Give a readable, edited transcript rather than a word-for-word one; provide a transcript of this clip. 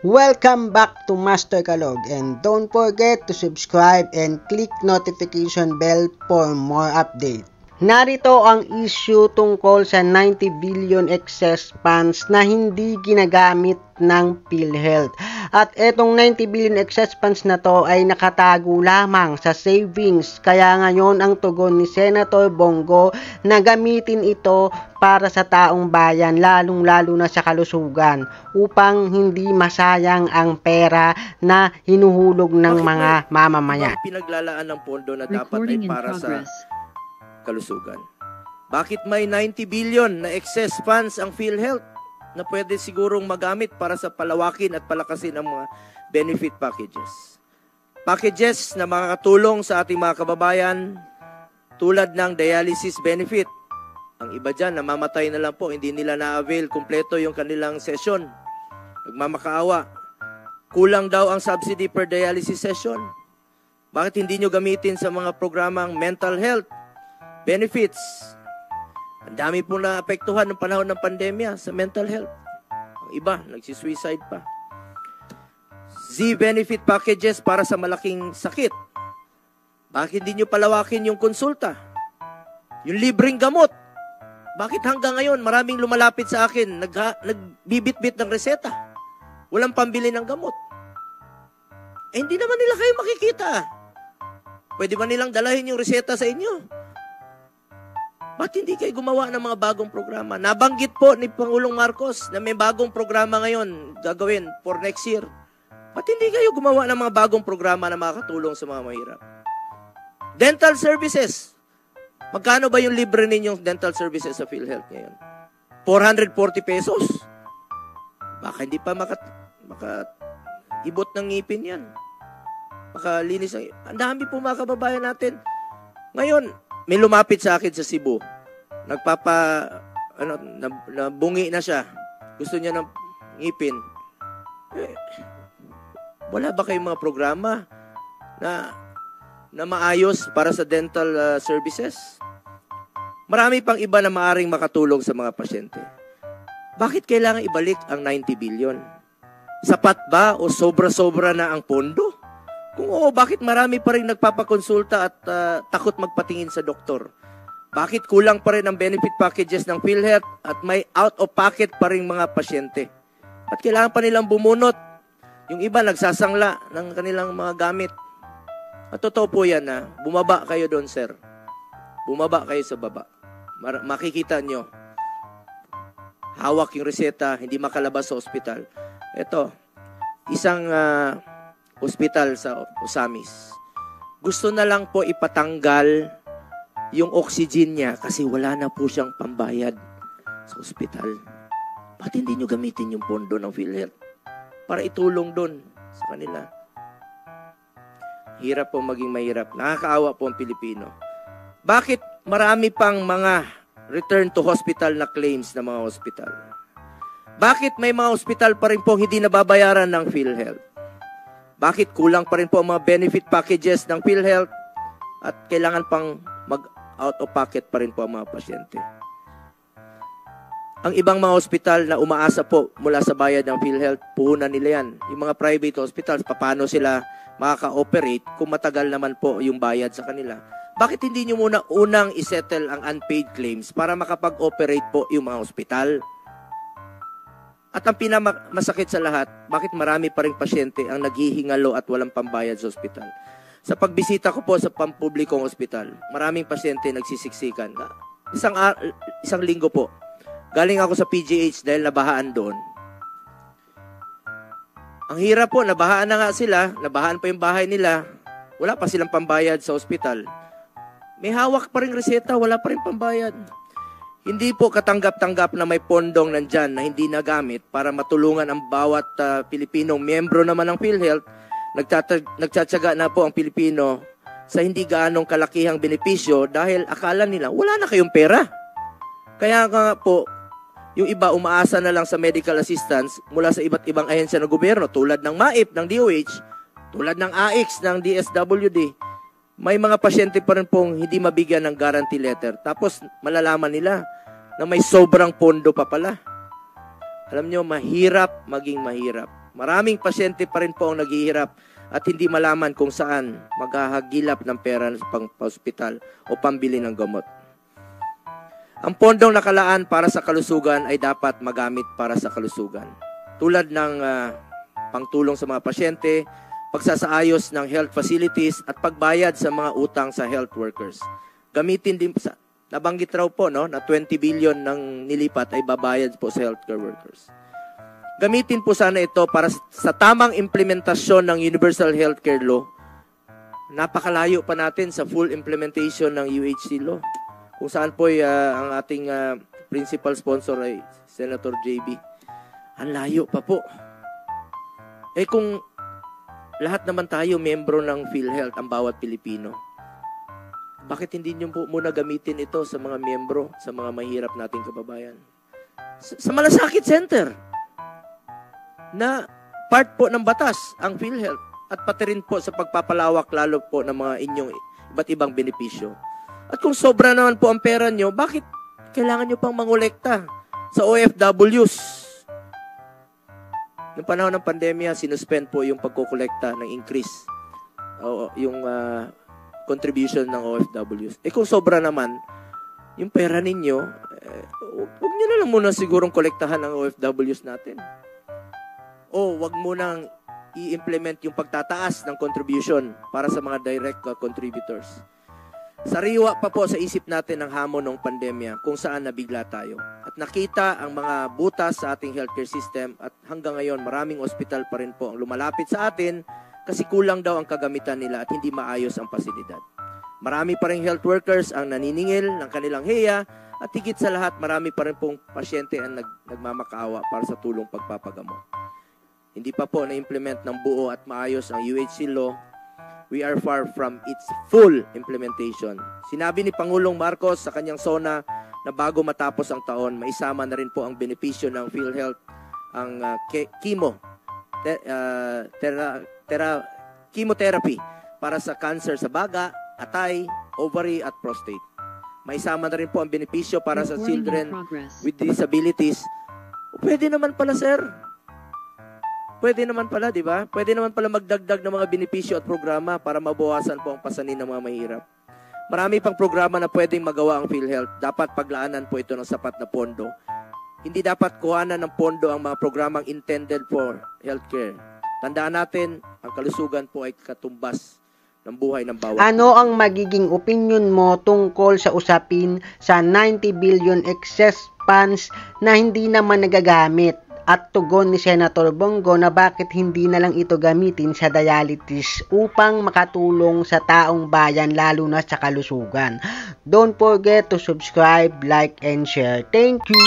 Welcome back to Master Kalog, and don't forget to subscribe and click notification bell for more updates. Narito ang issue tungkol sa 90 billion excess funds na hindi ginagamit ng PhilHealth. At etong 90 billion excess funds na to ay nakatago lamang sa savings. Kaya ngayon ang tugon ni Senator Bongo na gamitin ito para sa taong bayan, lalong-lalo na sa kalusugan, upang hindi masayang ang pera na hinuhulog ng mga mamamayan. Pinaglalaan ng pondo na dapat ay para sa kalusugan. Bakit may 90 billion na excess funds ang PhilHealth na pwede sigurong magamit para sa palawakin at palakasin ang mga benefit packages? Packages na makakatulong sa ating mga kababayan tulad ng dialysis benefit. Ang iba dyan, namamatay na lang po, hindi nila na-avail kumpleto yung kanilang session. Nagmamakaawa. Kulang daw ang subsidy per dialysis session. Bakit hindi nyo gamitin sa mga programang mental health benefits? Ang dami pong naapektuhan ng panahon ng pandemya sa mental health. Ang iba, nagsisuicide pa. Z-benefit packages para sa malaking sakit. Bakit hindi nyo palawakin yung konsulta? Yung libreng gamot. Bakit hanggang ngayon maraming lumalapit sa akin, nagbibit-bit ng reseta? Walang pambili ng gamot. Hindi naman nila kayo makikita. Pwede ba nilang dalahin yung reseta sa inyo? Ba't hindi kayo gumawa ng mga bagong programa? Nabanggit po ni Pangulong Marcos na may bagong programa ngayon gagawin for next year. Ba't hindi kayo gumawa ng mga bagong programa na makakatulong sa mga mahirap? Dental services. Magkano ba yung libre ninyong dental services sa PhilHealth ngayon? 440 pesos? Baka hindi pa makaibot ng ngipin yan. Makalinis ang... Ang dami po mga kababayan natin. Ngayon, may lumapit sa akin sa Cebu. Nabungi na siya. Gusto niya ng ngipin. Wala ba kayong mga programa na maayos para sa dental services? Marami pang iba na maaring makatulong sa mga pasyente. Bakit kailangan ibalik ang 90 billion? Sapat ba o sobra-sobra na ang pondo? Kung oo, bakit marami pa rin nagpapakonsulta at takot magpatingin sa doktor? Bakit kulang pa rin ang benefit packages ng PhilHealth at may out-of-pocket pa rin mga pasyente? At kailangan pa nilang bumunot? Yung iba nagsasangla ng kanilang mga gamit. At totoo po yan na bumaba kayo doon, sir. Bumaba kayo sa baba. Makikita nyo. Hawak yung reseta, hindi makalabas sa ospital. Ito, isang ospital sa Osamis. Gusto na lang po ipatanggal yung oxygen niya kasi wala na po siyang pambayad sa ospital. Ba't hindi nyo gamitin yung pondo ng PhilHealth para itulong doon sa kanila? Hirap po maging mahirap. Nakakaawa po ang Pilipino. Bakit marami pang mga return to hospital na claims ng mga hospital? Bakit may mga hospital pa rin po hindi nababayaran ng PhilHealth? Bakit kulang pa rin po ang mga benefit packages ng PhilHealth at kailangan pang mag-out of pocket pa rin po ang mga pasyente? Ang ibang mga hospital na umaasa po mula sa bayad ng PhilHealth, puhunan nila yan. Yung mga private hospitals, paano sila makaka-operate kung matagal naman po yung bayad sa kanila? Bakit hindi nyo muna unang isettle ang unpaid claims para makapag-operate po yung mga hospital? At ang pinakamasakit sa lahat, bakit marami pa ring pasyente ang naghihingalo at walang pambayad sa hospital? Sa pagbisita ko po sa pampublikong hospital, maraming pasyente nagsisiksikan. Isang linggo po, galing ako sa PGH dahil nabahaan doon. Ang hirap po, nabahaan na nga sila, nabahaan pa yung bahay nila, wala pa silang pambayad sa ospital. May hawak pa rin reseta, wala pa rin pambayad. Hindi po katanggap-tanggap na may pondong nandyan na hindi nagamit para matulungan ang bawat Pilipinong miyembro naman ng PhilHealth. Nagtsatsaga na po ang Pilipino sa hindi gaanong kalakihang benepisyo dahil akala nila wala na kayong pera. Kaya nga po, yung iba umaasa na lang sa medical assistance mula sa iba't ibang ahensya ng gobyerno tulad ng MAIP, ng DOH, tulad ng AIX, ng DSWD. May mga pasyente pa rin pong hindi mabigyan ng guarantee letter. Tapos malalaman nila na may sobrang pondo pa pala. Alam nyo, mahirap maging mahirap. Maraming pasyente pa rin po ang naghihirap at hindi malaman kung saan maghahagilap ng pera sa pang-hospital o pambili ng gamot. Ang pondong nakalaan para sa kalusugan ay dapat magamit para sa kalusugan. Tulad ng pangtulong sa mga pasyente, pagsasaayos ng health facilities at pagbayad sa mga utang sa health workers. Gamitin din sa nabanggit raw po no na 20 billion ng nilipat ay babayad po sa healthcare workers. Gamitin po sana ito para sa tamang implementasyon ng Universal Healthcare Law. Napakalayo pa natin sa full implementation ng UHC Law. Kung saan po ang ating principal sponsor ay Senator JB. Ang layo pa po. Eh kung lahat naman tayo membro ng PhilHealth, ang bawat Pilipino, bakit hindi nyo po muna gamitin ito sa mga membro, sa mga mahirap nating kababayan? Sa Malasakit Center, na part po ng batas ang PhilHealth at pati rin po sa pagpapalawak lalo po ng mga inyong iba't ibang benepisyo. At kung sobra naman po ang pera nyo, bakit kailangan nyo pang mangolekta sa OFWs? Noong panahon ng pandemya, sinuspend po yung pagkukolekta ng increase o yung contribution ng OFWs. Eh kung sobra naman, yung pera ninyo, huwag nyo na lang muna sigurong kolektahan ng OFWs natin. O wag mo nang i-implement yung pagtataas ng contribution para sa mga direct contributors. Sariwa pa po sa isip natin ang hamon ng pandemya kung saan nabigla tayo. At nakita ang mga butas sa ating healthcare system at hanggang ngayon maraming ospital pa rin po ang lumalapit sa atin kasi kulang daw ang kagamitan nila at hindi maayos ang pasilidad. Marami pa rin health workers ang naniningil ng kanilang heya at higit sa lahat marami pa rin pong pasyente ang nagmamakaawa para sa tulong pagpapagamot. Hindi pa po na-implement ng buo at maayos ang UHC law. We are far from its full implementation. Sinabi ni Pangulong Marcos sa kanyang SONA na bago matapos ang taon, maisama na rin po ang benepisyo ng PhilHealth ang chemotherapy para sa cancer sa baga, atay, ovary at prostate. Maisama na rin po ang benepisyo para sa children with disabilities. Pwede naman pala, sir. Pwede naman pala, di ba? Pwede naman pala magdagdag ng mga benepisyo at programa para mabawasan po ang pasanin ng mga mahirap. Marami pang programa na pwedeng magawa ang PhilHealth. Dapat paglaanan po ito ng sapat na pondo. Hindi dapat kuhanan ng pondo ang mga programang intended for healthcare. Tandaan natin, ang kalusugan po ay katumbas ng buhay ng bawat. Ano ang magiging opinion mo tungkol sa usapin sa 90 billion excess funds na hindi naman nagagamit? At tugon ni Senator Bongo na bakit hindi na lang ito gamitin sa dialysis upang makatulong sa taong bayan lalo na sa kalusugan. Don't forget to subscribe, like, and share. Thank you!